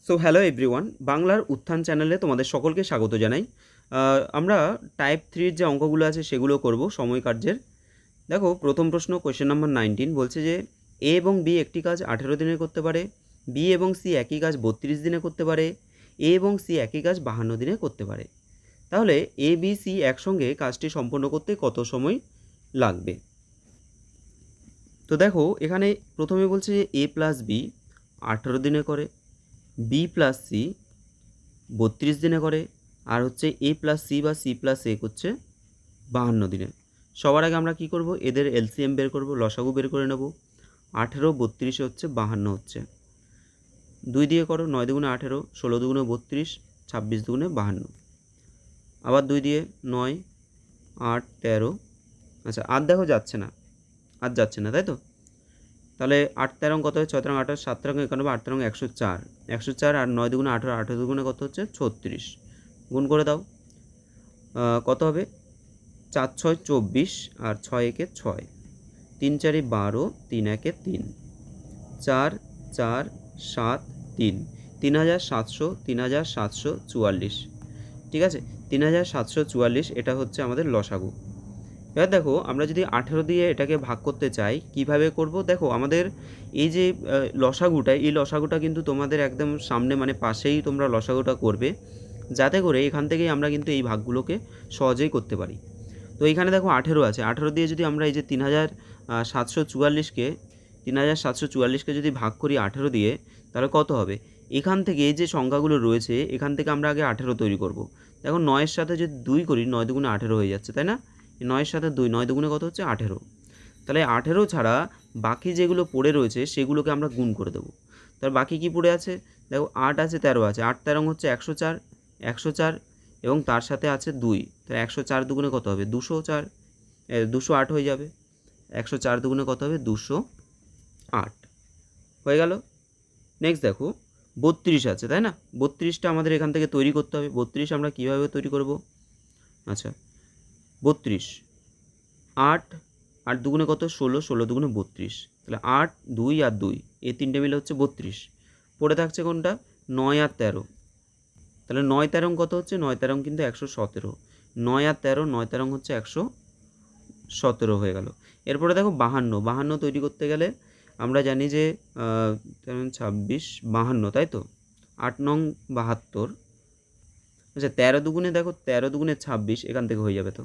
So hello everyone, বাংলার উত্থান চ্যানেলে তোমাদের সকলকে স্বাগত জানাই। আমরা টাইপ 3 যে অঙ্কগুলো আছে সেগুলো করব সময় কার্যের। দেখো, প্রথম প্রশ্ন কোয়েশ্চেন নাম্বার 19 বলছে যে এ এবং বি একটি কাজ 18 দিনে করতে পারে, বি এবং সি একই কাজ 32 দিনে করতে পারে, এ এবং সি একই কাজ 52 দিনে করতে পারে। তাহলে এ বি সি একসঙ্গে কাজটি সম্পন্ন করতে কত সময় লাগবে? তো দেখো, এখানে প্রথমে বলছে যে এ প্লাস বি 18 দিনে করে, বি প্লাস সি 32 দিনে করে, আর হচ্ছে এ প্লাস সি বা সি প্লাস এ করছে 52 দিনে। সবার আগে আমরা কি করব, এদের এলসিএম বের করব, লসাগু বের করে নেব। 18 32 হচ্ছে 52 হচ্ছে, 2 দিয়ে করো, 9 দুগুণে 18, 16 দুগুণে 32, 26 দুগুণে 52, আবার 2 দিয়ে 9 8 13। আচ্ছা, আর দেখো যাচ্ছে না, আর যাচ্ছে না, তাই তো? তাহলে 8 13 কত হয়, 6 13 28, 7 13 91, 8 13 104, 104 আর 9 দুগুণে 18, 18 দুগুণে কত হচ্ছে 36, গুণ করে দাও। কত হবে, 4 6 24 আর 6 একে 6, 3 4 12, 3 1 3, 4 4 7 3, 3700 3744। ঠিক আছে, 3744 এটা হচ্ছে আমাদের লসাগু। এবার দেখো, আমরা যদি 18 দিয়ে এটাকে ভাগ করতে চাই কিভাবে করব? দেখো, আমাদের এই যে লসাগুটা, এই লসাগুটা কিন্তু তোমাদের একদম সামনে মানে পাশেই তোমরা লসাগুটা করবে, যাতে করে এখান থেকেই আমরা কিন্তু এই ভাগগুলোকে সহজেই করতে পারি। তো এইখানে দেখো 18 আছে, 18 দিয়ে যদি আমরা এই যে 3744কে যদি ভাগ করি 18 দিয়ে, তাহলে কত হবে? এখান থেকে এই যে সংখ্যাগুলো রয়েছে এখান থেকে আমরা আগে 18 তৈরি করব। দেখো, 9-এর সাথে যদি 2 করি, 9 দুগুণে 18 হয়ে যাচ্ছে, তাই না? 9-এর সাথে 2, 9 দুগুণে কত হচ্ছে 18। তাহলে 18 ছাড়া বাকি যেগুলো পড়ে রয়েছে সেগুলোকে আমরা গুণ করে দেবো। তার বাকি কি পড়ে আছে? দেখো, 8 আছে, 13 আছে, 8 13 হচ্ছে 104, 104 এবং তার সাথে আছে 2, তাহলে 104 দুগুণে কত হবে 204, 208 হয়ে যাবে। 104 দুগুণে কত হবে 208 হয়ে গেল। নেক্সট দেখো, 32 আছে, তাই না? 32টা আমাদের এখান থেকে তৈরি করতে হবে। 32 আমরা কীভাবে তৈরি করব? আচ্ছা, 32 8, 8 দুগুণে কত 16, 16 দুগুণে 32, তাহলে 8 2 আর 2 এই তিনটে মিলে হচ্ছে 32। পড়ে থাকছে কোনটা? 9 আর 13, তাহলে 9 13 কত হচ্ছে? 9 13 কিন্তু 117, 9 আর 13, 9 13 হচ্ছে 117 হয়ে গেল। এরপরে দেখো 52, 52 তৈরি করতে গেলে আমরা জানি যে 26 52, তাই তো? 8 নং 72। আচ্ছা, 13 দুগুণে দেখো, 13 দুগুণে 26 এখান থেকে হয়ে যাবে তো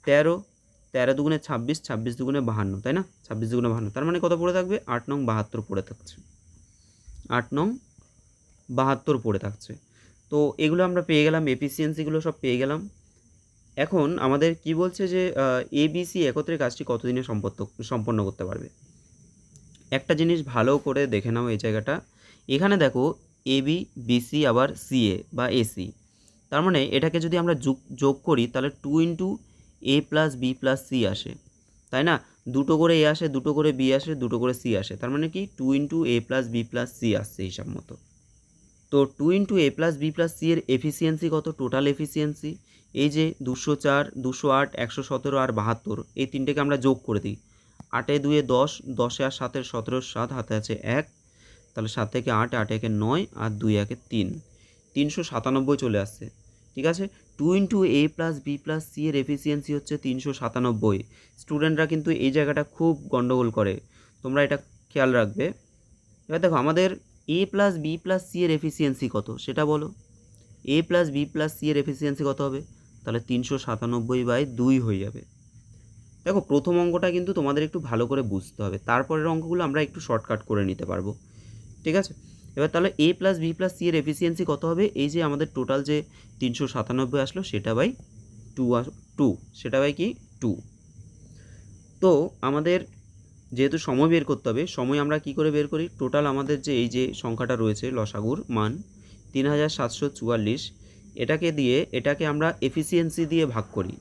13, 13 দুগুণে 26, 26 দুগুণে 52, তাই না? 26 দুগুণে 52, তার মানে কত পড়ে থাকবে? 8 নং 72 পড়ে থাকছে, 8 নং 72 পড়ে থাকছে। তো এগুলো আমরা পেয়ে গেলাম, এফিসিয়েন্সিগুলো সব পেয়ে গেলাম। এখন আমাদের কি বলছে যে এবিসি একত্রে কাজটি কতদিনে সম্পন্ন করতে পারবে? একটা জিনিস ভালো করে দেখে নাও এই জায়গাটা। এখানে দেখো, এবি বিসি আবার সিএ বা এসি, তার মানে এটাকে যদি আমরা যোগ করি তাহলে 2 ইন্টু এ প্লাস বি প্লাস সি আসে, তাই না? দুটো করে এ আসে, দুটো করে বি আসে, দুটো করে সি আসে, তার মানে কি 2 ইন্টু এ প্লাস বি প্লাস সি আসছে হিসাব মতো। তো 2 ইন্টু এ প্লাস বি প্লাস সি এর এফিসিয়েন্সি কত? টোটাল এফিসিয়েন্সি এই যে 204, 208, 117 আর 72, এই তিনটেকে আমরা যোগ করে দিই। 8 2 10, 10 আর 7 17, 7 হাতে আছে 1, তাহলে 7 থেকে 8, 8 1 9 আর 2 1 3, 397 চলে আসছে। ঠিক আছে, 2 ইন্টু এ প্লাস বি প্লাস সি এর এফিসিয়েন্সি হচ্ছে 397। স্টুডেন্টরা কিন্তু এই জায়গাটা খুব গন্ডগোল করে, তোমরা এটা খেয়াল রাখবে। এবার দেখো, আমাদের এ প্লাস বি প্লাস সি এর এফিসিয়েন্সি কত সেটা বলো। এ প্লাস বি প্লাস সি এর এফিসিয়েন্সি কত হবে? তাহলে 397/2 হয়ে যাবে। দেখো, প্রথম অঙ্কটা কিন্তু তোমাদের একটু ভালো করে বুঝতে হবে, তারপরের অঙ্কগুলো আমরা একটু শর্টকাট করে নিতে পারবো। ঠিক আছে, এবার তাহলে এ প্লাস বি প্লাস সি এর এফিসিয়েন্সি কত হবে? এই যে আমাদের টোটাল যে 397 আসলো সেটা বাই 2, সেটা বাই কি 2। তো আমাদের যেহেতু সময় বের করতে হবে, সময় আমরা কি করে বের করি? টোটাল আমাদের যে এই যে সংখ্যাটা রয়েছে লসাগুর মান 3744, এটাকে আমরা এফিসিয়েন্সি দিয়ে ভাগ করি।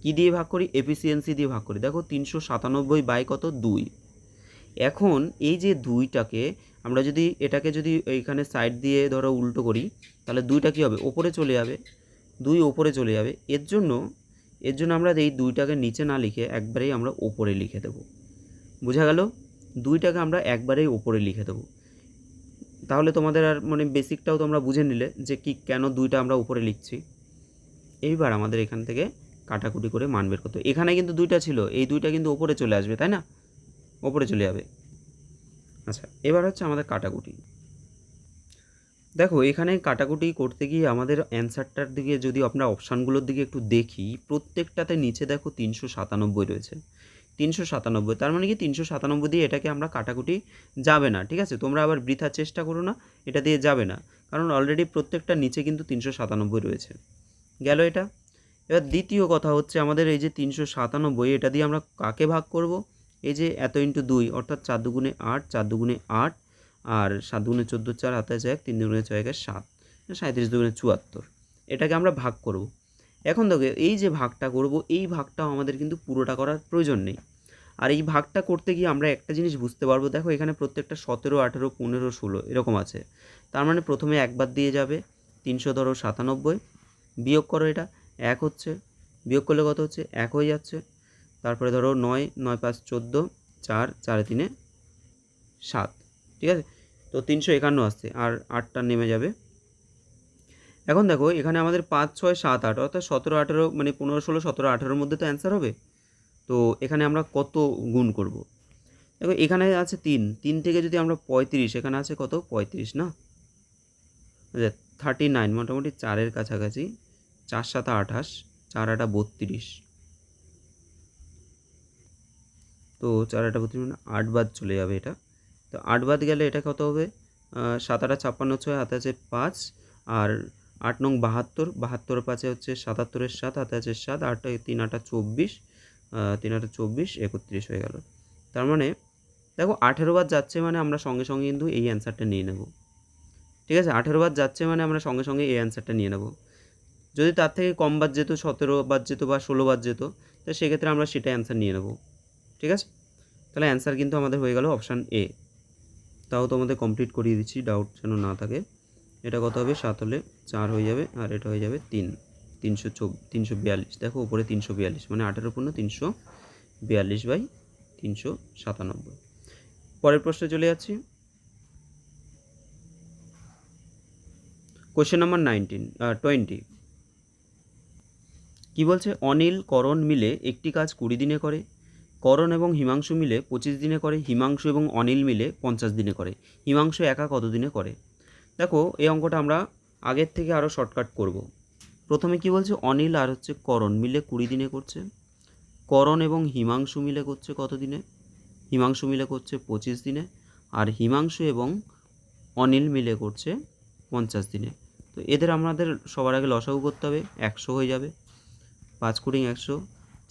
কি দিয়ে ভাগ করি? এফিসিয়েন্সি দিয়ে ভাগ করি। দেখো, 397 বাই কত 2। এখন এই যে 2টাকে আমরা যদি এটাকে যদি এইখানে সাইড দিয়ে ধরো উল্টো করি, তাহলে 2টা কী হবে? ওপরে চলে যাবে, 2 ওপরে চলে যাবে। এর জন্য আমরা এই 2টাকে নিচে না লিখে একবারেই আমরা ওপরে লিখে দেবো। বোঝা গেল? 2টাকে আমরা একবারেই ওপরে লিখে দেবো। তাহলে তোমাদের আর মানে বেসিকটাও তোমরা বুঝে নিলে যে কি কেন দুইটা আমরা উপরে লিখছি। এইবার আমাদের এখান থেকে কাটাকুটি করে মান বের করতে হবে। এখানে কিন্তু দুইটা ছিল, এই দুইটা কিন্তু ওপরে চলে আসবে, তাই না? ওপরে চলে যাবে। আচ্ছা, এবার হচ্ছে আমাদের কাটাকুটি। দেখো এখানে কাটাকুটি করতে গিয়ে আমাদের অ্যান্সারটার দিকে যদি আমরা অপশানগুলোর দিকে একটু দেখি, প্রত্যেকটাতে নিচে দেখো 397 রয়েছে। 397, তার মানে কি 397 দিয়ে এটাকে আমরা কাটাকুটি যাবে না, ঠিক আছে? তোমরা আবার বৃথা চেষ্টা করো না, এটা দিয়ে যাবে না, কারণ অলরেডি প্রত্যেকটা নিচে কিন্তু 397 রয়েছে। গেল এটা। এবার দ্বিতীয় কথা হচ্ছে আমাদের এই যে 397, এটা দিয়ে আমরা কাকে ভাগ করব? এই যে এত ইন্টু 2, অর্থাৎ 4 দুগুণে 8, 4 দুগুণে 8, আর 7 দুগুণে 14, 4 হাতে 1, 3 দুগুণে 6, 7, 37 দুগুণে 74, এটাকে আমরা ভাগ করব। এখন দেখো এই যে ভাগটা করব, এই ভাগটাও আমাদের কিন্তু পুরোটা করার প্রয়োজন নেই। আর এই ভাগটা করতে গিয়ে আমরা একটা জিনিস বুঝতে পারবো, দেখো এখানে প্রত্যেকটা 17, 18, 15, 16 এরকম আছে। তার মানে প্রথমে একবার দিয়ে যাবে 397, বিয়োগ করো, এটা 1 হচ্ছে, বিয়োগ করলে কত হচ্ছে? 1 হয়ে যাচ্ছে। তারপরে ধরো 9, 9 5 14, 4, 4 3 7, ঠিক আছে? তো 351 আসছে, আর 8টা নেমে যাবে। এখন দেখো এখানে আমাদের 5 6 7 8, অর্থাৎ 17 18 মানে 15 16 17 18-র মধ্যে তো অ্যান্সার হবে। তো এখানে আমরা কত গুণ করব? দেখো এখানে আছে 3, 3 থেকে যদি আমরা 35, এখানে আছে কত? 35 না? আচ্ছা 39, মোটামুটি 4-এর কাছাকাছি। 4 7 28, 4 8 32, তো 4 8 32 মানে 8 বাদ চলে যাবে এটা। তো 8 বাদ গেলে এটা কত হবে? 7 8 56, 6 হাতে আছে 5, আর 8 নং 72, 72 5 হচ্ছে 77-এর 7, হাতে আছে 7, 8 3 8 24, 3 8 24, 31 হয়ে গেল। তার মানে দেখো 18 বার যাচ্ছে মানে আমরা সঙ্গে সঙ্গে কিন্তু এই অ্যান্সারটা নিয়ে নেব, ঠিক আছে? 18 বার যাচ্ছে মানে আমরা সঙ্গে সঙ্গে এই অ্যান্সারটা নিয়ে নেব। যদি তার থেকে কম বার যেত, 17 বার যেত বা 16 বার যেত, তো সেক্ষেত্রে আমরা সেটাই অ্যান্সার নিয়ে নেব, ঠিক আছে? তাহলে অ্যান্সার কিন্তু আমাদের হয়ে গেল অপশান এ। তাও তোমাদের কমপ্লিট করিয়ে দিচ্ছি, ডাউট যেন না থাকে। এটা কত হবে? 7 হলে 4 হয়ে যাবে, আর এটা হয়ে যাবে 3, 342। দেখো উপরে 342 মানে 18 পূর্ণ 342/397। পরের প্রশ্নে চলে যাচ্ছি। Question number 20। কি বলছে? অনিল করণ মিলে একটি কাজ 20 দিনে করে, করণ এবং হিমাংশু মিলে 25 দিনে করে, হিমাংশু এবং অনিল মিলে 50 দিনে করে, হিমাংশু একা কত দিনে করে? দেখো এই অঙ্কটা আমরা আগের থেকে আরও শর্টকাট করব। প্রথমে কি বলছে? অনিল আর হচ্ছে করণ মিলে 20 দিনে করছে, করণ এবং হিমাংশু মিলে করছে কত দিনে? হিমাংশু মিলে করছে 25 দিনে, আর হিমাংশু এবং অনিল মিলে করছে 50 দিনে। তো এদের আমাদের সবার আগে লসাগু করতে হবে, 100 হয়ে যাবে। 5 কুড়ি 100,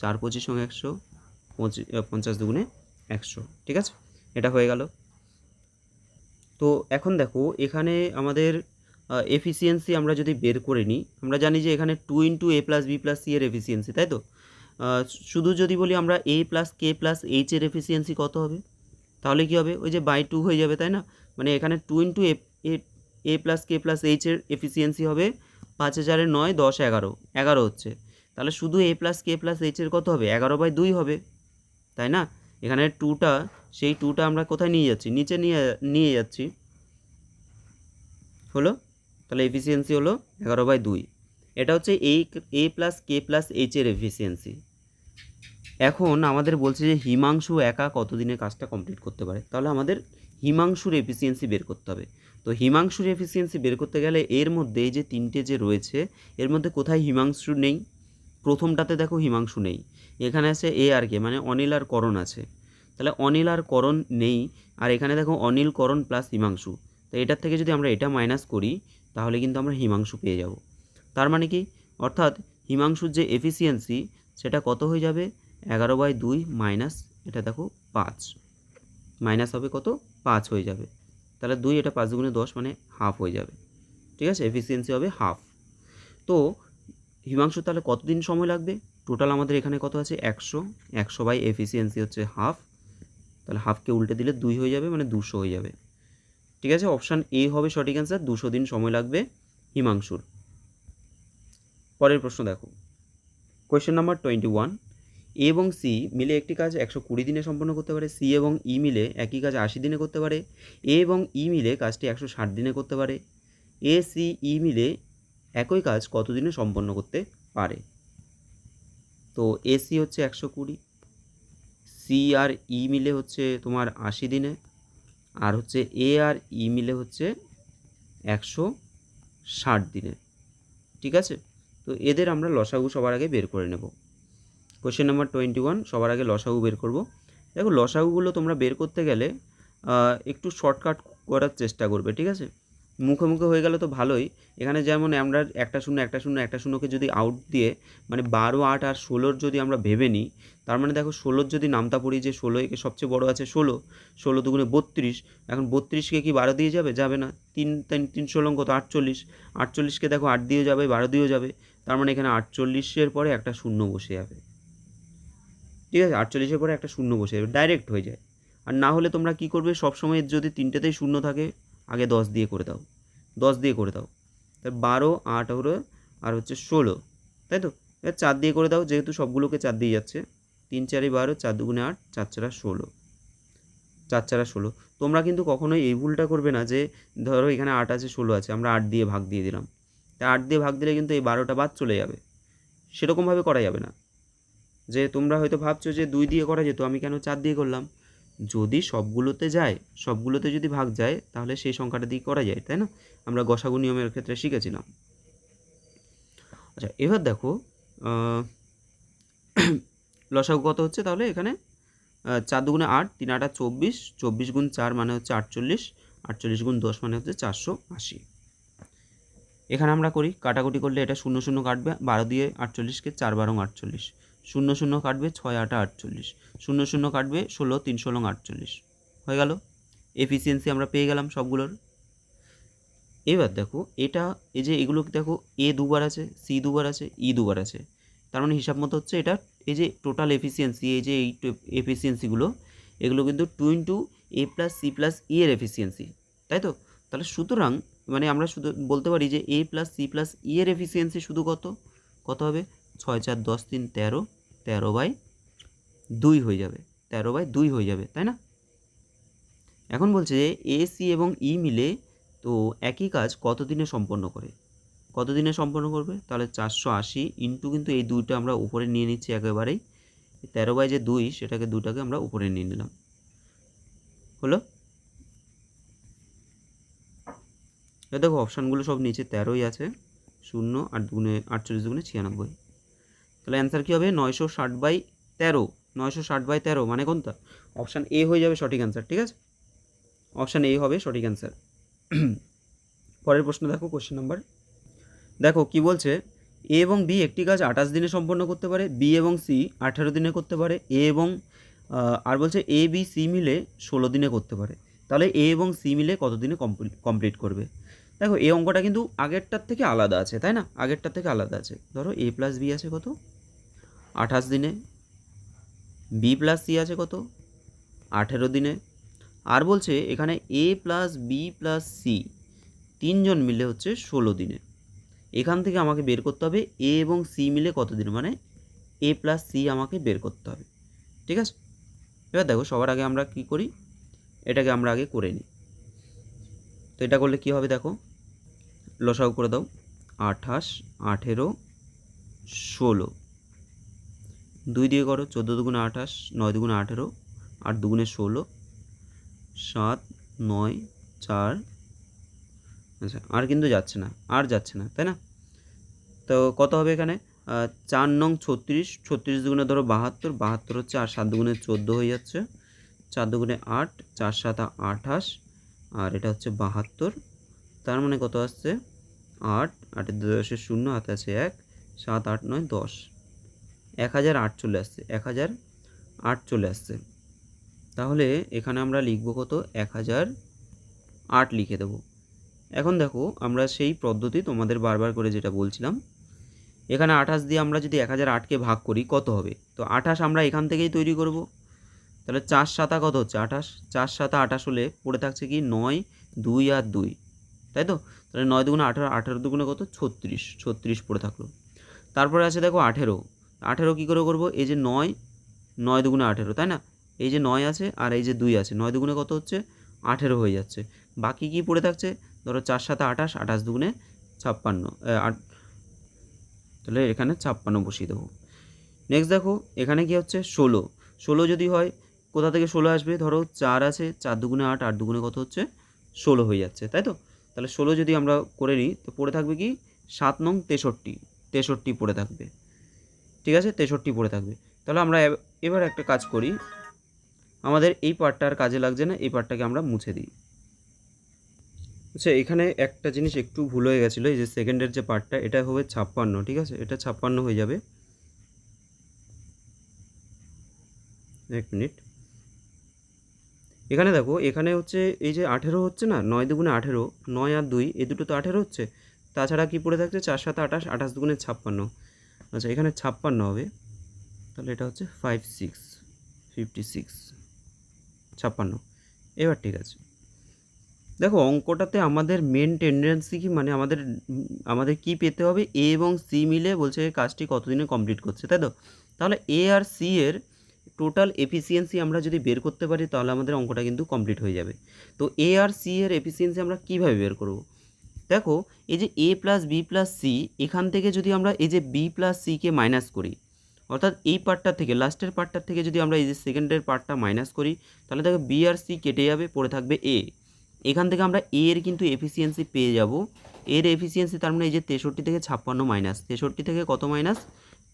4 25 100, 50 দুগুণে 100, ঠিক আছে? এটা হয়ে গেল। তো এখন দেখো এখানে আমাদের এফিসিয়েন্সি আমরা যদি বের করে নিই, আমরা জানি যে এখানে 2 × a + b + c এর এফিসিয়েন্সি, তাই তো? শুধু যদি বলি আমরা a + k + h এর এফিসিয়েন্সি কত হবে? তাহলে কি হবে? ওই যে বাই 2 হয়ে যাবে, তাই না? মানে এখানে 2 × a + k + h এর এফিসিয়েন্সি হবে 5000 এর 9 10 11, 11 হচ্ছে। তাহলে শুধু a + k + h এর কত হবে? 11/2 হবে, তাই না? এখানে 2টা, সেই 2টা আমরা কোথায় নিয়ে যাচ্ছি? নিচে নিয়ে যাচ্ছি, হলো? তাহলে এফিসিয়েন্সি হলো 11/2। এটা হচ্ছে a + k + h এর এফিসিয়েন্সি। এখন আমাদের বলছে যে হিমাংশু একা কতদিনে কাজটা কমপ্লিট করতে পারে। তাহলে আমাদের হিমাংশুর এফিসিয়েন্সি বের করতে হবে। তো হিমাংশুর এফিসিয়েন্সি বের করতে গেলে এর মধ্যে এই যে 3টে যে রয়েছে, এর মধ্যে কোথায় হিমাংশু নেই? প্রথমটাতে দেখো হিমাংশু নেই, এখানে আছে এ আর কে, মানে অনিল আর করণ আছে। তাহলে অনিল আর করণ নেই, আর এখানে দেখো অনিল করণ প্লাস হিমাংশু। তো এটার থেকে যদি আমরা এটা মাইনাস করি, তাহলে কিন্তু আমরা হিমাংশু পেয়ে যাব। তার মানে কি? অর্থাৎ হিমাংশুর যে এফিসিয়েন্সি সেটা কত হয়ে যাবে? 11/2 মাইনাস এটা দেখো 5, মাইনাস হবে কত? 5 হয়ে যাবে। তাহলে 2, এটা 5 দুগুণে 10 মানে হাফ হয়ে যাবে, ঠিক আছে? এফিসিয়েন্সি হবে হাফ। তো হিমাংশু তাহলে কতদিন সময় লাগবে? টোটাল আমাদের এখানে কত আছে? 100, 100 এফিসিয়েন্সি হচ্ছে হাফ, তাহলে হাফকে উল্টে দিলে 2 হয়ে যাবে, মানে 200 হয়ে যাবে, ঠিক আছে? অপশান এ হবে সঠিক অ্যান্সার, 200 দিন সময় লাগবে হিমাংশুর। পরের প্রশ্ন দেখো, কোয়েশ্চেন নাম্বার 21। এ এবং সি মিলে একটি কাজ 120 দিনে সম্পন্ন করতে পারে, সি এবং ই মিলে একই কাজ 80 দিনে করতে পারে, এ এবং ই মিলে কাজটি 160 দিনে করতে পারে। এ সি ই মিলে একই কাজ কত দিনে সম্পন্ন করতে পারে? তো এসি হচ্ছে 120, সি আর ই মিলে হচ্ছে তোমার 80 দিনে, আর হচ্ছে এ আর ই মিলে হচ্ছে 160 দিনে। ঠিক আছে, তো এদের আমরা লসাগু সবার আগে বের করে নেব। কোশ্চেন নাম্বার 21, সবার আগে লসাগু বের করব। দেখো লসাগুগুলো তোমরা বের করতে গেলে একটু শর্টকাট করার চেষ্টা করবে, ঠিক আছে? মুখে মুখে হয়ে গেলে তো ভালোই। এখানে যেমন আমরা 1 0 যদি আউট দিয়ে মানে 12, 8 আর 16 যদি আমরা ভেবে নিই, তার মানে দেখো 16 যদি নামতা পড়ি যে 16 একে সবচেয়ে বড় আছে 16, 16 দুগুণে 32। এখন 32কে কি 12 দিয়ে যাবে? যাবে না। 3 16 কত? 48। 48কে দেখো 8 দিয়েও যাবে, 12 দিয়েও যাবে। তার মানে এখানে 48-এর পরে একটা শূন্য বসে যাবে। ঠিক আছে, 48-এর পরে একটা শূন্য বসে যাবে, ডাইরেক্ট হয়ে যায়। আর না হলে তোমরা কী করবে, সবসময় যদি তিনটেতেই শূন্য থাকে আগে 10 দিয়ে করে দাও, 10 দিয়ে করে দাও। তার 12, 8 আর হচ্ছে 16, তাই তো? এবার 4 দিয়ে করে দাও, যেহেতু সবগুলোকে 4 দিয়ে যাচ্ছে। 3 4 12, 4 2 8, 4 4 16, 4 4 16। তোমরা কিন্তু কখনোই এই ভুলটা করবে না যে ধরো এখানে 8 আছে 16 আছে, আমরা 8 দিয়ে ভাগ দিয়ে দিলাম। তা 8 দিয়ে ভাগ দিলে কিন্তু এই 12টা বাদ চলে যাবে। সেরকমভাবে করা যাবে না। যে তোমরা হয়তো ভাবছো যে 2 দিয়ে করা যেত, আমি কেন 4 দিয়ে করলাম? যদি সবগুলোতে যায়, সবগুলোতে যদি ভাগ যায়, তাহলে সেই সংখ্যাটা দিয়ে করা যায়, তাই না? আমরা গসাগু নিয়মের ক্ষেত্রে শিখেছিলাম। আচ্ছা, এবার দেখো লসাগু কত হচ্ছে তাহলে এখানে? 4 2 8, 3 8 24, 24 গুণ 4 মানে হচ্ছে 48, 48 গুণ 10 মানে হচ্ছে 480। এখানে আমরা করি কাটাকুটি করলে এটা 0 0 কাটবে, 12 দিয়ে 48কে 4 12 48, 0 0 কাটবে 6 8 48, 0 0 কাটবে 16 3 16 48, হয়ে গেল। এফিসিয়েন্সি আমরা পেয়ে গেলাম সবগুলোর। এবার দেখো এটা, এই যে এগুলো দেখো, এ দুবার আছে, সি দুবার আছে, ই দুবার আছে, তার মানে হিসাব মতো হচ্ছে এটা, এই যে টোটাল এফিসিয়েন্সি, এই যে এই এফিসিয়েন্সিগুলো, এগুলো কিন্তু 2 ইন্টু এ প্লাস সি প্লাস ই এর এফিসিয়েন্সি, তাই তো? তাহলে সুতরাং মানে আমরা শুধু বলতে পারি যে এ প্লাস সি প্লাস ই এর এফিসিয়েন্সি শুধু কত কত হবে? 6 4 10 3 13, 13/2 হয়ে যাবে, 13/2 হয়ে যাবে, তাই না? এখন বলছে যে এ সি এবং ই মিলে তো একই কাজ কত দিনে সম্পন্ন করে? কত দিনে সম্পন্ন করবে? তাহলে 480 ইন্টু, কিন্তু এই দুইটা আমরা উপরে নিয়ে নিচ্ছি একেবারেই, 13/2 সেটাকে দুটাকে আমরা উপরে নিয়ে নিলাম, হলো? এবার দেখো অপশানগুলো সব নিচে 13ই আছে, 0 8 দুগুণে 48 দুগুণে 96। তাহলে অ্যান্সার কী হবে? 960/13, 960/13 মানে কোনটা? অপশান এ হয়ে যাবে সঠিক অ্যান্সার, ঠিক আছে? অপশান এ হবে সঠিক অ্যান্সার। পরের প্রশ্ন দেখো, কোশ্চেন নাম্বার, দেখো কি বলছে, এ এবং বি একটি কাজ 28 দিনে সম্পন্ন করতে পারে, বি এবং সি 18 দিনে করতে পারে, এ এবং আর বলছে এ বি সি মিলে 16 দিনে করতে পারে। তাহলে এ এবং সি মিলে কত দিনে কমপ্লিট করবে? দেখো এই অঙ্কটা কিন্তু আগেরটার থেকে আলাদা আছে, তাই না? আগেরটার থেকে আলাদা আছে। ধরো এ প্লাস বি আছে কত? 28 দিনে, বি প্লাস সি আছে কত? 18 দিনে, আর বলছে এখানে এ প্লাস বি প্লাস সি তিনজন মিলে হচ্ছে 16 দিনে। এখান থেকে আমাকে বের করতে হবে এ এবং সি মিলে কত দিন, মানে এ প্লাস সি আমাকে বের করতে হবে, ঠিক আছে? এবার দেখো সবার আগে আমরা কি করি, এটাকে আমরা আগে করে নিই। তো এটা করলে কি হবে দেখো, লসাগু করে দাও, 28 18 16, 2 দিয়ে করো, 14 দুগুণে 28, 9 দুগুণে 18, 8 দুগুণে 16, 7 9 4, আচ্ছা আর কিন্তু যাচ্ছে না, আর যাচ্ছে না, তাই না? তো কত হবে এখানে? 4 নং 36, 36 দুগুণে ধরো 72, 72 হচ্ছে, আর 7 দুগুণে 14 হয়ে যাচ্ছে, 4 দুগুণে 8, 4 7 28, আর এটা হচ্ছে 72, তার মানে কত আসছে? 8, 8 10 0, হাতে আছে 1, 7 8 9 10, 1008 চলে আসছে, 1008 চলে আসছে। তাহলে এখানে আমরা লিখব কত? 1008 লিখে দেবো। এখন দেখো আমরা সেই পদ্ধতি তোমাদের বারবার করে যেটা বলছিলাম, এখানে 28 দিয়ে আমরা যদি 1008কে ভাগ করি কত হবে? তো 28 আমরা এখান থেকেই তৈরি করব। তাহলে 4 7 কত হচ্ছে? 28, 4 7 28 হলে পড়ে থাকছে কি 9 2 আর 2, তাই তো? তাহলে 9 দুগুণে 18, 18 দুগুণে কত? 36, 36 পড়ে থাকলো। তারপরে আছে দেখো 18, 18 কী করে করবো, এই যে 9, 9 দুগুণে 18, তাই না? এই যে 9 আছে আর এই যে 2 আছে, 9 দুগুণে কত হচ্ছে, 18 হয়ে যাচ্ছে। বাকি কি পড়ে থাকছে, ধরো 4 7 28, 28 দুগুণে 56, তাহলে এখানে 56 বসিয়ে দেবো। নেক্সট দেখো এখানে কি হচ্ছে 16, 16 যদি হয় কোথা থেকে 16 আসবে, ধরো 4 আছে, 4 দুগুণে 8, 8 দুগুণে কত হচ্ছে, 16 হয়ে যাচ্ছে, তাই তো? তাহলে 16 যদি আমরা করে নিই তো পড়ে থাকবে কি 7 নং 63, 63 পড়ে থাকবে, ঠিক আছে, 63 পড়ে থাকবে। তাহলে আমরা এবার একটা কাজ করি, আমাদের এই পার্টটা আর কাজে লাগছে না, এই পার্টটাকে আমরা মুছে দিই। আচ্ছা, এখানে একটা জিনিস একটু ভুল হয়ে গেছিলো, এই যে সেকেন্ডের যে পার্টটা এটা হবে 56, ঠিক আছে, এটা 56 হয়ে যাবে। এক মিনিট, এখানে দেখো এখানে হচ্ছে এই যে 18 হচ্ছে না, 9 দুগুণে 18, 9 আর 2 এই দুটো তো 18 হচ্ছে, তাছাড়া কি পড়ে থাকছে 4 7 28, 28 দুগুণে 56। আচ্ছা, এখানে 56 হবে, তাহলে এটা হচ্ছে 56, 56, 56। এবার ঠিক আছে, দেখো অঙ্কটাতে আমাদের মেন টেন্ডেন্সি কি, মানে আমাদের কি পেতে হবে, এ এবং সি মিলে বলছে কাজটি কতদিনে কমপ্লিট করছে, তাই তো? তাহলে এ আর সি এর টোটাল এফিসিয়েন্সি আমরা যদি বের করতে পারি তাহলে আমাদের অঙ্কটা কিন্তু কমপ্লিট হয়ে যাবে। তো এ আর সি এর এফিসিয়েন্সি আমরা কীভাবে বের করব, দেখো এই যে এ প্লাস বি প্লাস সি, এখান থেকে যদি আমরা এই যে বি প্লাস সিকে মাইনাস করি, অর্থাৎ এই পার্টটা থেকে লাস্টের পার্টটার থেকে যদি আমরা এই যে সেকেন্ডের পার্টটা মাইনাস করি, তাহলে দেখো বি আর সি কেটে যাবে, পড়ে থাকবে এ। এখান থেকে আমরা এ এর কিন্তু এফিসিয়েন্সি পেয়ে যাব, এর এফিসিয়েন্সি তার মানে এই যে 63 থেকে 56 মাইনাস, 63 থেকে কত মাইনাস,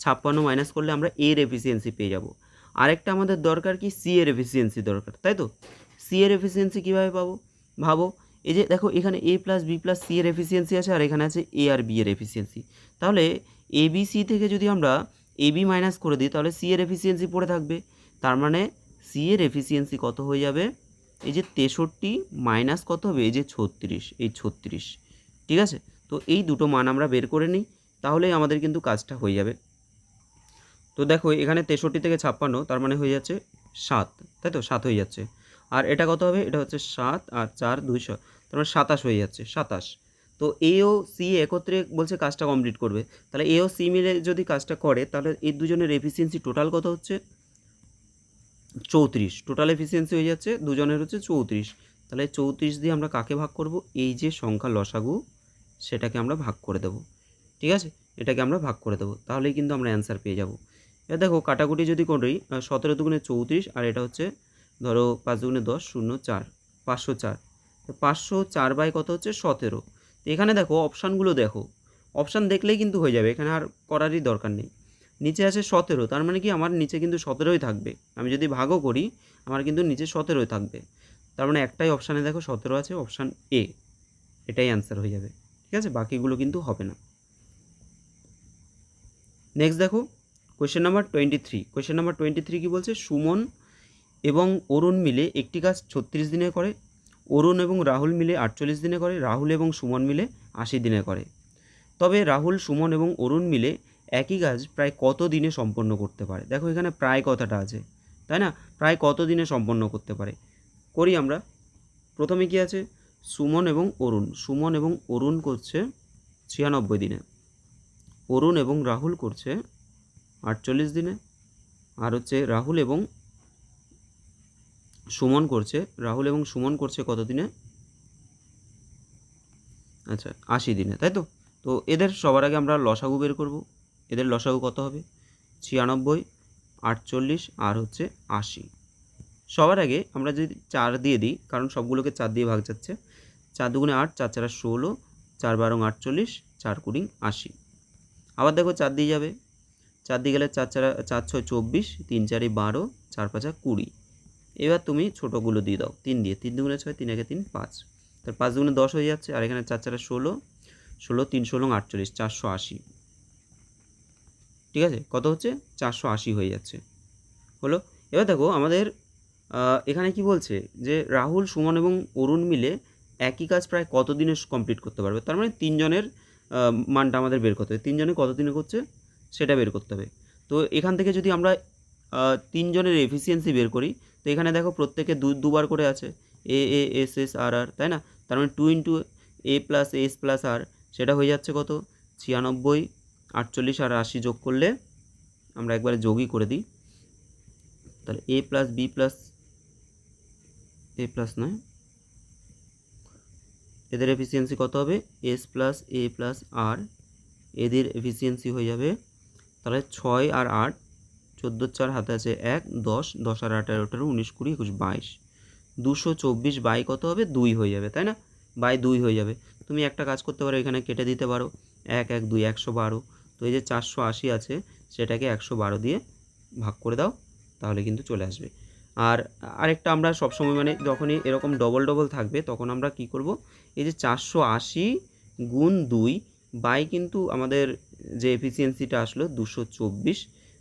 56 মাইনাস করলে আমরা এর এফিসিয়েন্সি পেয়ে যাব। আরেকটা আমাদের দরকার কি, সি এর এফিসিয়েন্সি দরকার, তাই তো? সি এর এফিসিয়েন্সি কীভাবে পাবো, ভাবো এই যে দেখো এখানে এ প্লাস বি প্লাস সি এর এফিসিয়েন্সি আছে, আর এখানে আছে এ আর বি এর এফিসিয়েন্সি। তাহলে এ বি সি থেকে যদি আমরা এ বি মাইনাস করে দিই তাহলে সি এর এফিসিয়েন্সি পড়ে থাকবে, তার মানে সি এর এফিসিয়েন্সি কত হয়ে যাবে, এই যে 63 মাইনাস কত হবে, এই যে 36, এই 36, ঠিক আছে? তো এই দুটো মান আমরা বের করে নিই, তাহলেই আমাদের কিন্তু কাজটা হয়ে যাবে। তো দেখো এখানে 63 থেকে 56, তার মানে হয়ে যাচ্ছে 7, তাই তো? 7 হয়ে যাচ্ছে। আর এটা কত হবে, এটা হচ্ছে 7 আর 4 200, তার মানে 27 হয়ে যাচ্ছে, 27। তো এ ও সি একত্রে বলছে কাজটা কমপ্লিট করবে, তাহলে এ ও সি মিলে যদি কাজটা করে তাহলে এই দুজনের এফিসিয়েন্সি টোটাল কত হচ্ছে, 34, টোটাল এফিসিয়েন্সি হয়ে যাচ্ছে দুজনের হচ্ছে 34। তাহলে 34 দিয়ে আমরা কাকে ভাগ করব, এই যে সংখ্যা লসাগু সেটাকে আমরা ভাগ করে দেব, ঠিক আছে? এটাকে আমরা ভাগ করে দেবো, তাহলেই কিন্তু আমরা অ্যান্সার পেয়ে যাব। এবার দেখো কাটাকুটি যদি করি, 17 দুগুণে 34, আর এটা হচ্ছে ধরো 5 দুগুণে 10, 0 4, 504, তো 504 বাই কত হচ্ছে 17। তো এখানে দেখো অপশানগুলো দেখো, অপশান দেখলেই কিন্তু হয়ে যাবে, এখানে আর করারই দরকার নেই। নিচে আছে 17, তার মানে কি আমার নিচে কিন্তু 17ই থাকবে, আমি যদি ভাগও করি আমার কিন্তু নিচে 17ই থাকবে, তার মানে একটাই অপশানে দেখো 17 আছে, অপশান এ, এটাই অ্যান্সার হয়ে যাবে, ঠিক আছে? বাকিগুলো কিন্তু হবে না। নেক্সট দেখো কোয়েশ্চেন নাম্বার 23, কোয়েশ্চেন নাম্বার 23 কী বলছে, সুমন এবং অরুণ মিলে একটি কাজ 36 দিনে করে, অরুণ এবং রাহুল মিলে 48 দিনে করে, রাহুল এবং সুমন মিলে 80 দিনে করে। তবে রাহুল, সুমন এবং অরুণ মিলে একই কাজ প্রায় কত দিনে সম্পন্ন করতে পারে? দেখো এখানে প্রায় কথাটা আছে, তাই না? প্রায় কত দিনে সম্পন্ন করতে পারে, করি আমরা। প্রথমে কি আছে, সুমন এবং অরুণ, সুমন এবং অরুণ করছে 96 দিনে, অরুণ এবং রাহুল করছে 48 দিনে, আর হচ্ছে রাহুল এবং সুমন করছে কত দিনে, আচ্ছা 80 দিনে, তাই তো? তো এদের সবার আগে আমরা লসাগু বের করব, এদের লসাগু কত হবে, 96, 48 আর হচ্ছে 80। সবার আগে আমরা যদি 4 দিয়ে দিই, কারণ সবগুলোকে 4 দিয়ে ভাগ যাচ্ছে, 4 দুগুণে 8, 4 4 16, 4 12 48, 4 20 80। আবার দেখো 4 দিয়ে যাবে, 4 দিয়ে গেলে 4 4 4 6 24, 3 4 12, 4 5 20। এবার তুমি ছোটোগুলো দিয়ে দাও 3 দিয়ে, 3 দুগুণে 6, 3 1 3 5, তার 5 দুগুণে 10 হয়ে যাচ্ছে, আর এখানে 4 4 16, 16 3 16 48, 480, ঠিক আছে? কত হচ্ছে, 480 হয়ে যাচ্ছে, হলো। এবার দেখো আমাদের এখানে কি বলছে যে রাহুল, সুমন এবং অরুণ মিলে একই কাজ প্রায় কত দিনে কমপ্লিট করতে পারবে, তার মানে তিনজনের মানটা আমাদের বের করতে হবে, তিনজনে কত দিনে করছে সেটা বের করতে হবে। তো এখান থেকে যদি আমরা তিনজনের এফিসিয়েন্সি বের করি, তো এখানে দেখো প্রত্যেকে দুবার করে আছে, এ এ এস এস আর আর, তাই না? তার মানে 2 ইন্টু এ প্লাস এস প্লাস আর, সেটা হয়ে যাচ্ছে কত, 96, 48 আর 80 যোগ করলে আমরা একবারে যোগই করে দিই। তাহলে এ প্লাস বি প্লাস এ প্লাস নয়, এদের এফিসিয়েন্সি কত হবে? এস প্লাস এ প্লাস আর, এদের এফিসিয়েন্সি হয়ে যাবে তাহলে 6 আর 8, 14 4 হাতে আছে 1, 10, 10 আর 8 18 19 20 21 22, 224 বাই কত হবে? 2 হয়ে যাবে, তাই না? বাই 2 হয়ে যাবে। তুমি একটা কাজ করতে পারো, এখানে কেটে দিতে পারো, 1 1 2 112। তো এই যে 480 আছে সেটাকে 112 দিয়ে ভাগ করে দাও, তাহলে কিন্তু চলে আসবে। আর আরেকটা আমরা সবসময় মানে যখনই এরকম ডবল ডবল থাকবে তখন আমরা কি করব, এই যে 480 গুণ 2 বাই কিন্তু আমাদের যে এফিসিয়েন্সিটা আসলো 224,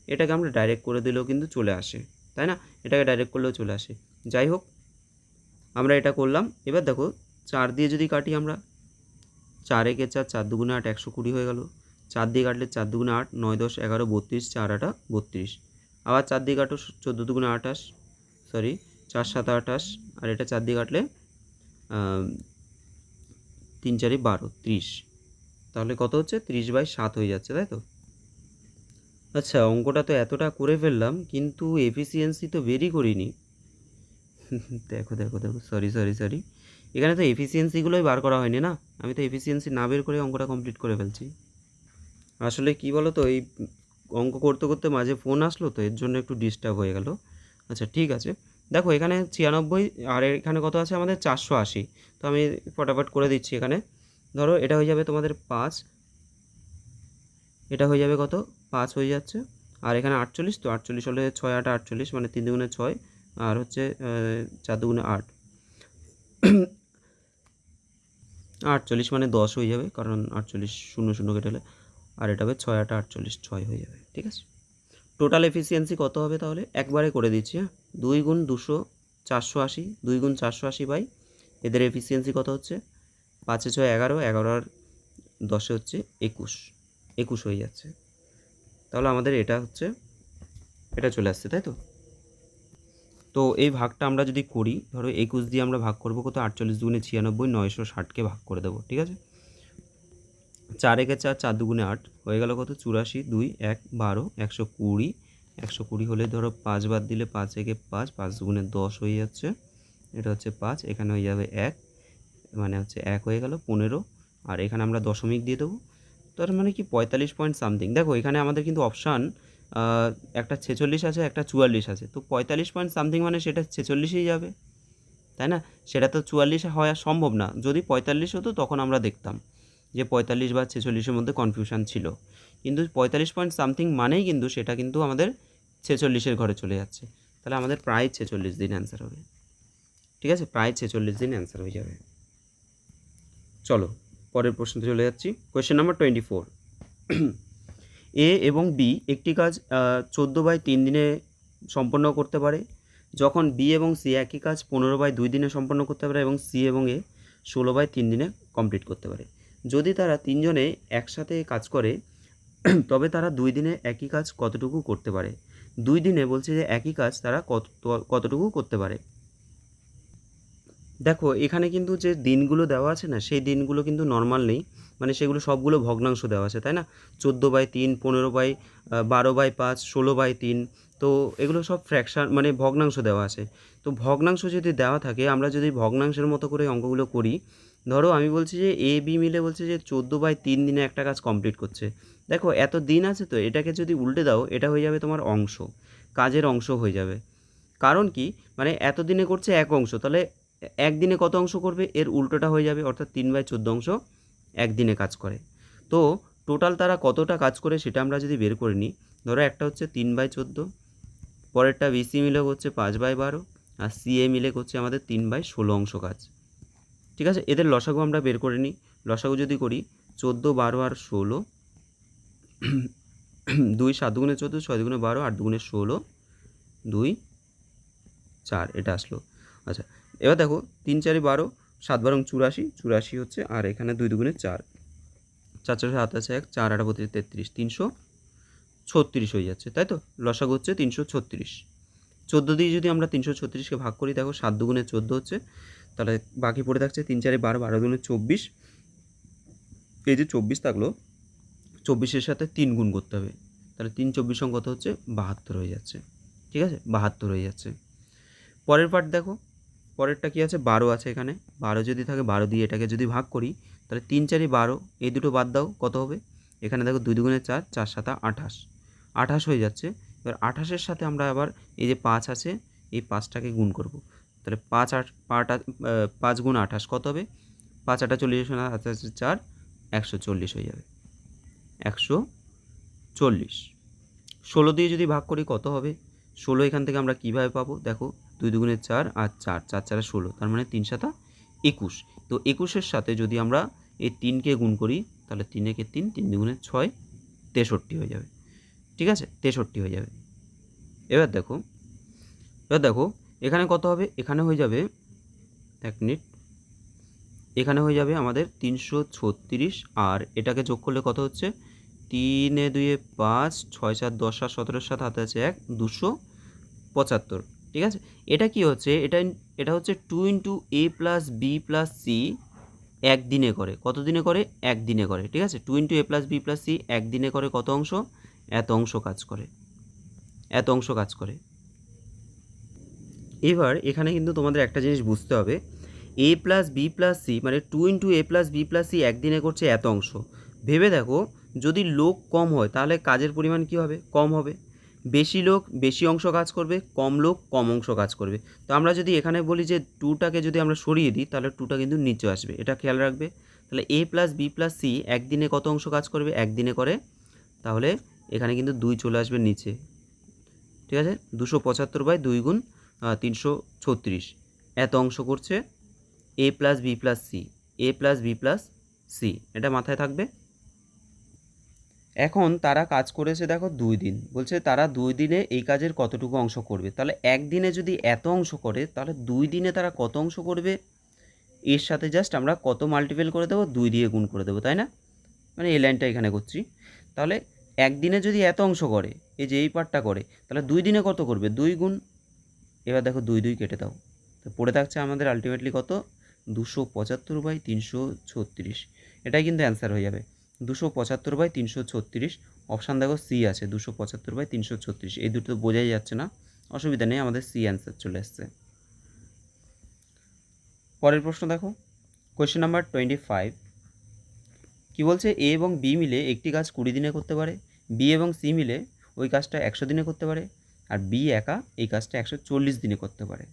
এটাকে আমরা ডাইরেক্ট করে দিলেও কিন্তু চলে আসে, তাই না? এটাকে ডাইরেক্ট করলেও চলে আসে। যাই হোক, আমরা এটা করলাম। এবার দেখো 4 দিয়ে যদি কাটি আমরা, 4 একে 4, 4 দুগুণে 8, 120 হয়ে গেল। 4 দিয়ে কাটলে 4 দুগুণে 8, 9 10 11 32, 4 8 32। আবার 4 দিয়ে কাটো, 14 দুগুণে 28, সরি 4 7 28, আর এটা 4 দিয়ে কাটলে 3 4 12 30। তাহলে কত হচ্ছে? 30/7 হয়ে যাচ্ছে, তাই তো? আচ্ছা, অঙ্কটা তো এতটা করে ফেললাম কিন্তু এফিসিয়েন্সি তো বেরই করিনি। দেখো দেখো দেখো, সরি সরি সরি, এখানে তো এফিসিয়েন্সিগুলোই বার করা হয়নি না। আমি তো এফিসিয়েন্সি না বের করে অঙ্কটা কমপ্লিট করে ফেলছি। আসলে কি বলো তো, এই অঙ্ক করতে করতে মাঝে ফোন আসলো তো এর জন্য একটু ডিস্টার্ব হয়ে গেল। আচ্ছা ঠিক আছে, দেখো এখানে 96 আর এখানে কত আছে আমাদের? 480। তো আমি ফটাফট করে দিচ্ছি। এখানে ধরো এটা হয়ে যাবে তোমাদের 5, এটা হয়ে যাবে কত? 5 হয়ে যাচ্ছে। আর এখানে 48, তো 48 হলে 6 8 48, মানে 3 দুগুণে 6, আর হচ্ছে 4 দুগুণে 8, 48 মানে 10 হয়ে যাবে, কারণ 48 শূন্য শূন্য কেটে হলে। আর এটা হবে 6 8 48, 6 হয়ে যাবে, ঠিক আছে? টোটাল এফিসিয়েন্সি কত হবে তাহলে? একবারে করে দিচ্ছি, হ্যাঁ। 2 গুণ 200 480, 2 গুণ 480 বাই এদের এফিসিয়েন্সি কত হচ্ছে? 5 6 11, 11 আর 10 হচ্ছে 21, 21 হয়ে যাচ্ছে। তাহলে আমাদের এটা হচ্ছে, এটা চলে আসছে, তাই তো? তো এই ভাগটা আমরা যদি করি, ধরো 21 দিয়ে আমরা ভাগ করবো কত? 48 দুগুণে 96, 960কে ভাগ করে দেবো, ঠিক আছে? 4 একে 4, 4 দুগুণে 8 হয়ে গেল কত? 84, 2 1 12, 120, 120 হলে ধরো 5 বাদ দিলে 5 একে 5, 5 দুগুণে 10 হয়ে যাচ্ছে, এটা হচ্ছে 5, এখানে হয়ে যাবে 1, মানে হচ্ছে 1 হয়ে গেল 15, আর এখানে আমরা দশমিক দিয়ে দেবো। তার মানে কি 45 পয়েন্ট সামথিং। দেখো এখানে আমাদের কিন্তু অপশান একটা 46 আছে, একটা 44 আছে, তো 45 পয়েন্ট সামথিং মানে সেটা 46এই যাবে, তাই না? সেটা তো 44 হওয়া সম্ভব না। যদি 45 হতো তখন আমরা দেখতাম যে 45 বা 46-এর মধ্যে কনফিউশন ছিল, কিন্তু 45 পয়েন্ট সামথিং মানেই কিন্তু সেটা কিন্তু আমাদের 46-এর ঘরে চলে যাচ্ছে। তাহলে আমাদের প্রায় 46 দিন অ্যান্সার হবে, ঠিক আছে? প্রায় 46 দিন অ্যান্সার হয়ে যাবে। চলো পরের প্রশ্নতে চলে যাচ্ছি। Question number 24। এ এবং বি একটি কাজ 14/3 দিনে সম্পন্ন করতে পারে, যখন বি এবং সি একই কাজ 15/2 দিনে সম্পন্ন করতে পারে, এবং সি এবং এ 16/3 দিনে কমপ্লিট করতে পারে। যদি তারা তিনজনে একসাথে কাজ করে তবে তারা 2 দিনে একই কাজ কতটুকু করতে পারে? 2 দিনে বলছে যে একই কাজ তারা কতটুকু করতে পারে। দেখো এখানে কিন্তু যে দিনগুলো দেওয়া আছে না, সেই দিনগুলো কিন্তু নর্মাল নেই, মানে সেগুলো সবগুলো ভগ্নাংশ দেওয়া আছে, তাই না? 14/3, 15/12/5, 16/3, তো এগুলো সব ফ্র্যাকশান মানে ভগ্নাংশ দেওয়া আছে। তো ভগ্নাংশ যদি দেওয়া থাকে, আমরা যদি ভগ্নাংশের মতো করে অঙ্কগুলো করি, ধরো আমি বলছি যে এ বি মিলে বলছে যে 14/3 দিনে একটা কাজ কমপ্লিট করছে। দেখো এত দিন আছে, তো এটাকে যদি উল্টে দাও এটা হয়ে যাবে তোমার অংশ, কাজের অংশ হয়ে যাবে। কারণ কি, মানে এত দিনে করছে এক অংশ, তাহলে একদিনে কত অংশ করবে? এর উল্টোটা হয়ে যাবে, অর্থাৎ 3/14 অংশ একদিনে কাজ করে। তো টোটাল তারা কতটা কাজ করে সেটা আমরা যদি বের করে নিই, ধরো একটা হচ্ছে 3/14, পরেরটা বিসি মিলে হচ্ছে 5/12, আর সিএ মিলে করছে আমাদের 3/16 অংশ কাজ, ঠিক আছে? এদের লসাগু আমরা বের করে নিই। লসাগু যদি করি 14 12 আর 16, 2 7 দুগুণে 14, 6 দুগুণে 12, 8 দুগুণে 16, 2 4, এটা আসলো। আচ্ছা এবার দেখো 3 4 12, 7 12 84, 84 হচ্ছে, আর এখানে 2 দুগুণে 4, 4 4 27 1, 4 8 32 33, 336 হয়ে যাচ্ছে, তাই তো? লসাগু হচ্ছে 336। 14 দিয়ে যদি আমরা 336কে ভাগ করি, দেখো 7 দুগুণে 14 হচ্ছে, তাহলে বাকি পড়ে থাকছে 3 4 12, 12 দুগুণে 24, এই যে 24 থাকলো, 24-এর সাথে 3 গুণ করতে হবে, তাহলে 3 24 কত হচ্ছে 72 হয়ে যাচ্ছে। ঠিক আছে, 72 হয়ে যাচ্ছে। পরের পার্ট দেখো, পরেরটা কী আছে, 12 আছে এখানে। 12 যদি থাকে 12 দিয়ে এটাকে যদি ভাগ করি তাহলে 3 4 12, এই দুটো বাদ দাও কত হবে, এখানে দেখো 2 দুগুণে 4, 4 7 28, 28 হয়ে যাচ্ছে। এবার 28-এর সাথে আমরা আবার এই যে 5 আছে এই 5টাকে গুণ করব। তাহলে 5 8 5 গুণ 28 কত হবে, 5 8 40, 4 140 হয়ে যাবে, 140। 16 দিয়ে যদি ভাগ করি কত হবে, 16 এখান থেকে আমরা কীভাবে পাবো, দেখো 2 দুগুণে 4 আর 4, 4 4 16, তার মানে 3 7 21। তো 21-এর সাথে যদি আমরা এই 3কে গুণ করি তাহলে 3 একে 3, 3 দুগুণে 6, 63 হয়ে যাবে। ঠিক আছে, 63 হয়ে যাবে। এবার দেখো এখানে কত হবে, এখানে হয়ে যাবে, 1 মিনিট, এখানে হয়ে যাবে আমাদের 336, আর এটাকে যোগ করলে কত হচ্ছে, 3 এ 2 এ 5, 6 7 10 7 17 7 হাতে আছে 1, 275। ঠিক আছে, এটা কি হচ্ছে, এটা হচ্ছে 2 ইন্টু এ প্লাস বি প্লাস সি একদিনে করে, কত দিনে করে, একদিনে করে। ঠিক আছে, 2 ইন্টু এ প্লাস বি প্লাস সি একদিনে করে কত অংশ, এত অংশ কাজ করে, এত অংশ কাজ করে। এবার এখানে কিন্তু তোমাদের একটা জিনিস বুঝতে হবে, এ প্লাস বি প্লাস সি মানে 2 ইন্টু এ প্লাস বি প্লাস সি একদিনে করছে এত অংশ। ভেবে দেখো, যদি লোক কম হয় তাহলে কাজের পরিমাণ কী হবে, কম হবে। বেশি লোক বেশি অংশ কাজ করবে, কম লোক কম অংশ কাজ করবে। তো আমরা যদি এখানে বলি যে 2টাকে যদি আমরা সরিয়ে দিই তাহলে 2টা কিন্তু নিচে আসবে, এটা খেয়াল রাখবে। তাহলে এ প্লাস বি প্লাস সি একদিনে কত অংশ কাজ করবে, একদিনে করে, তাহলে এখানে কিন্তু 2 চলে আসবে নিচে। ঠিক আছে, 275/2 গুণ 336 এত অংশ করছে এ প্লাস বি প্লাস সি, এ প্লাস বি প্লাস সি, এটা মাথায় থাকবে। এখন তারা কাজ করেছে দেখো 2 দিন, বলছে তারা 2 দিনে এই কাজের কতটুকু অংশ করবে। তাহলে একদিনে যদি এত অংশ করে তাহলে 2 দিনে তারা কত অংশ করবে, এর সাথে জাস্ট আমরা কত মাল্টিপল করে দেবো, 2 দিয়ে গুণ করে দেবো, তাই না, মানে এই লাইনটা এখানে করছি। তাহলে একদিনে যদি এত অংশ করে, এই যে এই পার্টটা করে, তাহলে 2 দিনে কত করবে, 2 গুণ, এবার দেখো 2 2 কেটে দাও, তো পড়ে থাকছে আমাদের আলটিমেটলি কত, 275/336, এটাই কিন্তু অ্যান্সার হয়ে যাবে, 275/336। অপশান দেখো সি আছে, 275/336, এই দুটো বোঝাই যাচ্ছে না, অসুবিধা নেই, আমাদের সি অ্যান্সার চলে আসছে। পরের প্রশ্ন দেখো, কোয়েশ্চেন নাম্বার 25, কী বলছে, এ এবং বি মিলে একটি কাজ 20 দিনে করতে পারে, বি এবং সি মিলে ওই কাজটা 100 দিনে করতে পারে, আর বি একা এই কাজটা 140 দিনে করতে পারে।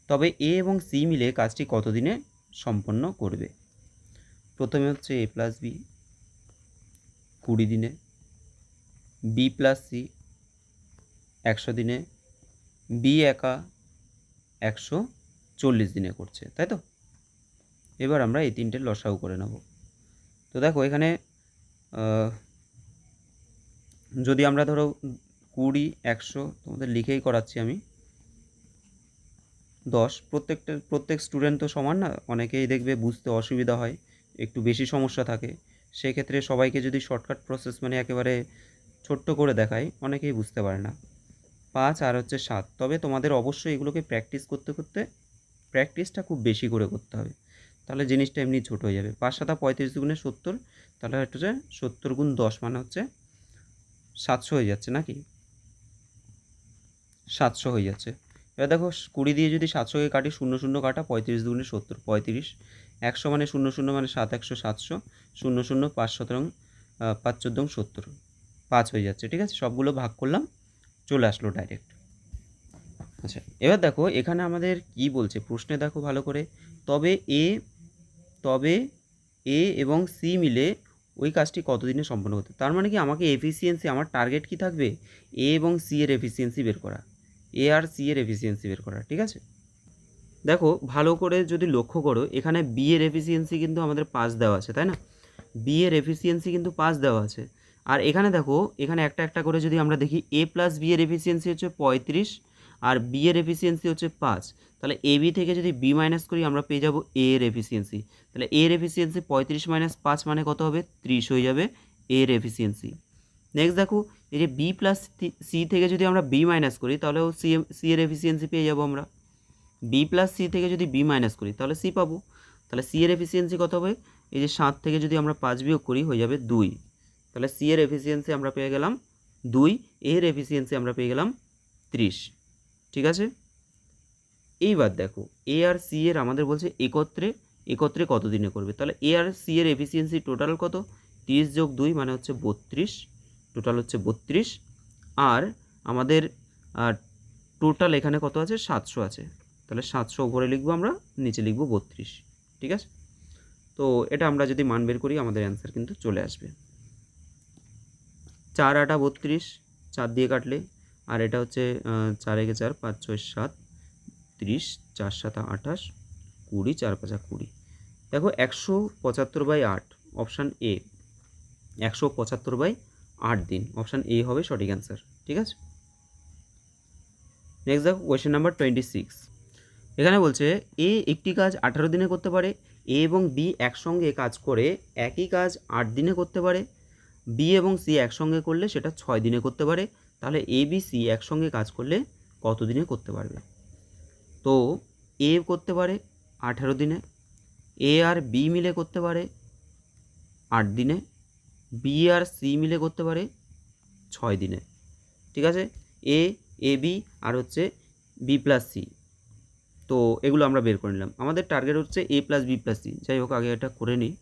তবে এ এবং সি মিলে কাজটি কত দিনে সম্পন্ন করবে। প্রথমে হচ্ছে এ প্লাস বি 20 দিনে, বি প্লাস সি 100 দিনে, বি একা 140 দিনে করছে, তাই তো। এবার আমরা এই তিনটের লসাগু করে নেব। তো দেখো এখানে যদি আমরা ধরো 20 100, তোমাদের লিখেই করাচ্ছি আমি, 10, প্রত্যেক স্টুডেন্ট তো সমান না, অনেকেই দেখবে বুঝতে অসুবিধা হয়, একটু বেশি সমস্যা থাকে, সেক্ষেত্রে সবাইকে যদি শর্টকাট প্রসেস মানে একেবারে ছোট্ট করে দেখাই অনেকেই বুঝতে পারে না। 5 আর হচ্ছে 7, তবে তোমাদের অবশ্যই এগুলোকে প্র্যাকটিস করতে করতে প্র্যাকটিসটা খুব বেশি করে করতে হবে, তাহলে জিনিসটা এমনি ছোটো হয়ে যাবে। 5 7 35 দুগুণে 70, তাহলে হচ্ছে 70 গুণ 10 মানে হচ্ছে 700 হয়ে যাচ্ছে নাকি, 700 হয়ে যাচ্ছে। এবার দেখো 20 দিয়ে যদি 700কে কাটি, 0 0 কাটা, 35 দুগুণে 70, 35, 100 মানে 0 0 মানে 7 100 700, 0 0 5 7 5 14 70, 5 হয়ে যাচ্ছে। ঠিক আছে, সবগুলো ভাগ করলাম, চলে আসলো ডাইরেক্ট। আচ্ছা, এবার দেখো এখানে আমাদের কি বলছে প্রশ্নে, দেখো ভালো করে, তবে এ এবং সি মিলে ওই কাজটি কতদিনে সম্পন্ন করতে। তার মানে কি আমাকে এফিসিয়েন্সি, আমার টার্গেট কি থাকবে, এ এবং সি এর এফিসিয়েন্সি বের করা, এ আর সি এর এফিসিয়েন্সি বের করা। ঠিক আছে, দেখো ভালো করে যদি লক্ষ্য করো, এখানে বি এর এফিসিয়েন্সি কিন্তু আমাদের 5 দেওয়া আছে, তাই না, বি এর এফিসিয়েন্সি কিন্তু 5 দেওয়া আছে। আর এখানে দেখো, এখানে একটা একটা করে যদি আমরা দেখি, এ প্লাস বি এর এফিসিয়েন্সি হচ্ছে 35, আর বি এর এফিসিয়েন্সি হচ্ছে 5, তাহলে এ বি থেকে যদি বি মাইনাস করি আমরা পেয়ে যাব এ এর এফিসিয়েন্সি। তাহলে এ এর এফিসিয়েন্সি 35 - 5 মানে কত হবে, 30 হয়ে যাবে এ এর এফিসিয়েন্সি। নেক্সট দেখো, এই যে বি প্লাস সি থেকে যদি আমরা বি মাইনাস করি তাহলেও সি এর এফিসিয়েন্সি পেয়ে যাবো আমরা। বি প্লাস সি থেকে যদি বি মাইনাস করি তাহলে সি পাবো, তাহলে সি এর এফিসিয়েন্সি কত হবে, এই যে 7 থেকে যদি আমরা 5 বিয়োগ করি হয়ে যাবে 2, তাহলে সি এর এফিসিয়েন্সি আমরা পেয়ে গেলাম 2 এর এফিসিয়েন্সি আমরা পেয়ে গেলাম 30। ঠিক আছে, এইবার দেখো এ আর সি এর আমাদের বলছে একত্রে কত দিনে করবে, তাহলে এ আর সি এর এফিসিয়েন্সি টোটাল কত, 30 যোগ 2 মানে হচ্ছে 32, টোটাল হচ্ছে 32। আর আমাদের টোটাল এখানে কত আছে, 700 আছে, তাহলে 700 উপরে লিখবো আমরা, নিচে লিখবো 32। ঠিক আছে, তো এটা আমরা যদি মান বের করি আমাদের অ্যান্সার কিন্তু চলে আসবে। 4 8 32, 4 দিয়ে কাটলে, আর এটা হচ্ছে 4 একে 4, 5 6 7, 30, 4 7 28, 20, 4 5 20। দেখো 175/8, অপশান এ, 175/8 দিন, অপশান এ হবে সঠিক অ্যান্সার। ঠিক আছে, নেক্সট দেখো কোয়েশ্চেন নাম্বার 26। এখানে বলছে এ একটি কাজ 18 দিনে করতে পারে, এ এবং বি একসঙ্গে কাজ করে একই কাজ 8 দিনে করতে পারে, বি এবং সি একসঙ্গে করলে সেটা 6 দিনে করতে পারে, তাহলে এ বি সি একসঙ্গে কাজ করলে কত দিনে করতে পারবে। তো এ করতে পারে 18 দিনে, এ আর বি মিলে করতে পারে 8 দিনে, বি আর সি মিলে করতে পারে 6 দিনে। ঠিক আছে, এ বি আর হচ্ছে বি প্লাস সি, তো এগুলো আমরা বের করে নিলাম। আমাদের টার্গেট হচ্ছে এ প্লাস বি প্লাস সি, যাই হোক আগে এটা করে নিই।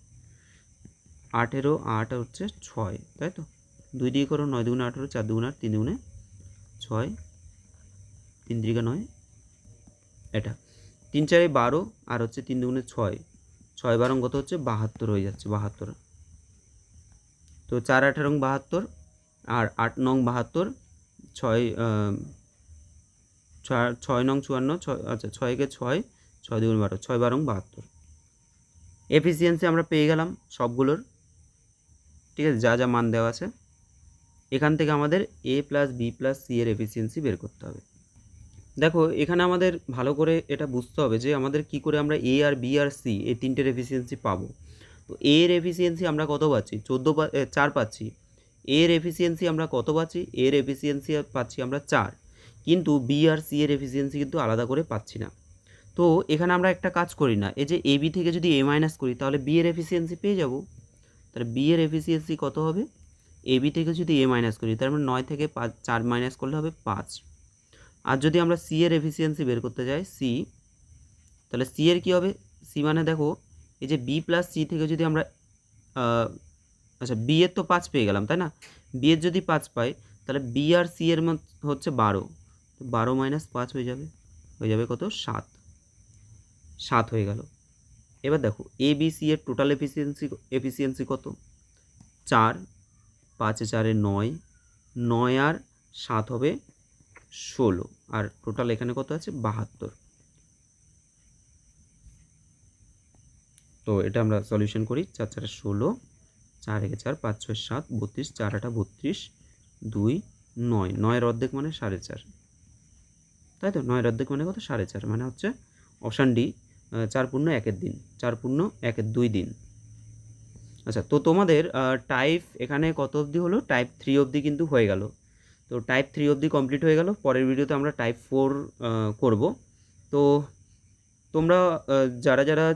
18 8 হচ্ছে 6, তাই তো 2 দিয়ে করো, 9 দুগুণে 18, 4 দুগুণে 8, 3 দুগুণে 6, 3 3 9, এটা 3 4 12, আর হচ্ছে 3 দুগুণে 6, 6 12 কত হচ্ছে 72 হয়ে যাচ্ছে, 72। তো 4 18 72, আর 8 9 72, 6 6 9 54, আচ্ছা 6 একে 6, 6 দুগুণে 12, 6 12 72। এফিসিয়েন্সি আমরা পেয়ে গেলাম সবগুলোর। ঠিক আছে, যা যা মান দেওয়া আছে, এখান থেকে আমাদের এ প্লাস বি প্লাস সি এর এফিসিয়েন্সি বের করতে হবে। দেখো এখানে আমাদের ভালো করে এটা বুঝতে হবে যে আমাদের কি করে আমরা এ আর বি আর সি এই তিনটের এফিসিয়েন্সি পাবো। তো এর এফিসিয়েন্সি আমরা কত পাচ্ছি, 4 পাচ্ছি। এর এফিসিয়েন্সি আমরা কত পাচ্ছি, এর এফিসিয়েন্সি পাচ্ছি আমরা 4, কিন্তু বি আর সি এর এফিসিয়েন্সি কিন্তু আলাদা করে পাচ্ছি না। তো এখানে আমরা একটা কাজ করি না, এই যে এ বি থেকে যদি এ মাইনাস করি তাহলে বি এর এফিসিয়েন্সি পেয়ে যাব। তাহলে বি এর এফিসিয়েন্সি কত হবে, এ বি থেকে যদি এ মাইনাস করি তার মানে 9 থেকে 4 মাইনাস করলে হবে 5। আর যদি আমরা সি এর এফিসিয়েন্সি বের করতে যাই, সি, তাহলে সি এর কী হবে, সি মানে দেখো এই যে বি প্লাস সি থেকে যদি আমরা আচ্ছা বি এর তো 5 পেয়ে গেলাম, তাই না, বি এর যদি 5 পাই তাহলে বি আর সি এর হচ্ছে 12, 12 মাইনাস 5 হয়ে যাবে কত, 7 হয়ে গেল। এবার দেখো এ বি সি এর টোটাল এফিসিয়েন্সি কত, 4, 5 4 9, 9 আর 7 হবে 16, আর টোটাল এখানে কত আছে 72। তো এটা আমরা সলিউশন করি, 4 4 16, 4 1 4, 5 6 7, 32, 4 8 32, 2 9, 9 অর্ধেক মানে 4.5, তাই তো 9 অর্ধেক মানে কত 4.5, মানে হচ্ছে অপশান ডি, 4 পূর্ণ 1 দিন, 4 পূর্ণ 1 2 দিন। আচ্ছা, তো তোমাদের টাইপ এখানে কত অবধি হলো, টাইপ 3 অবধি কিন্তু হয়ে গেল। তো টাইপ 3 অবধি কমপ্লিট হয়ে গেল, পরের ভিডিওতে আমরা টাইপ 4 করব। তো তোমরা যারা যারা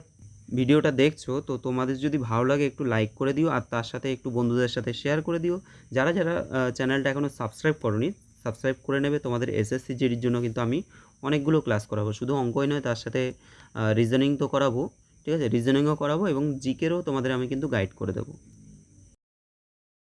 ভিডিওটা দেখছো, তো তোমাদের যদি ভালো লাগে একটু লাইক করে দিও, আর তার সাথে একটু বন্ধুদের সাথে শেয়ার করে দিও। যারা যারা চ্যানেলটা এখনও সাবস্ক্রাইব করোনি, সাবস্ক্রাইব করে নেবে। তোমাদের এসএসসি জিডির জন্য কিন্তু আমি অনেকগুলো ক্লাস করাবো, শুধু অঙ্কই নয়, তার সাথে রিজনিং তো করাবো। ঠিক আছে, রিজনিংও করাবো এবং জিকেরও তোমাদের আমি কিন্তু গাইড করে দেবো।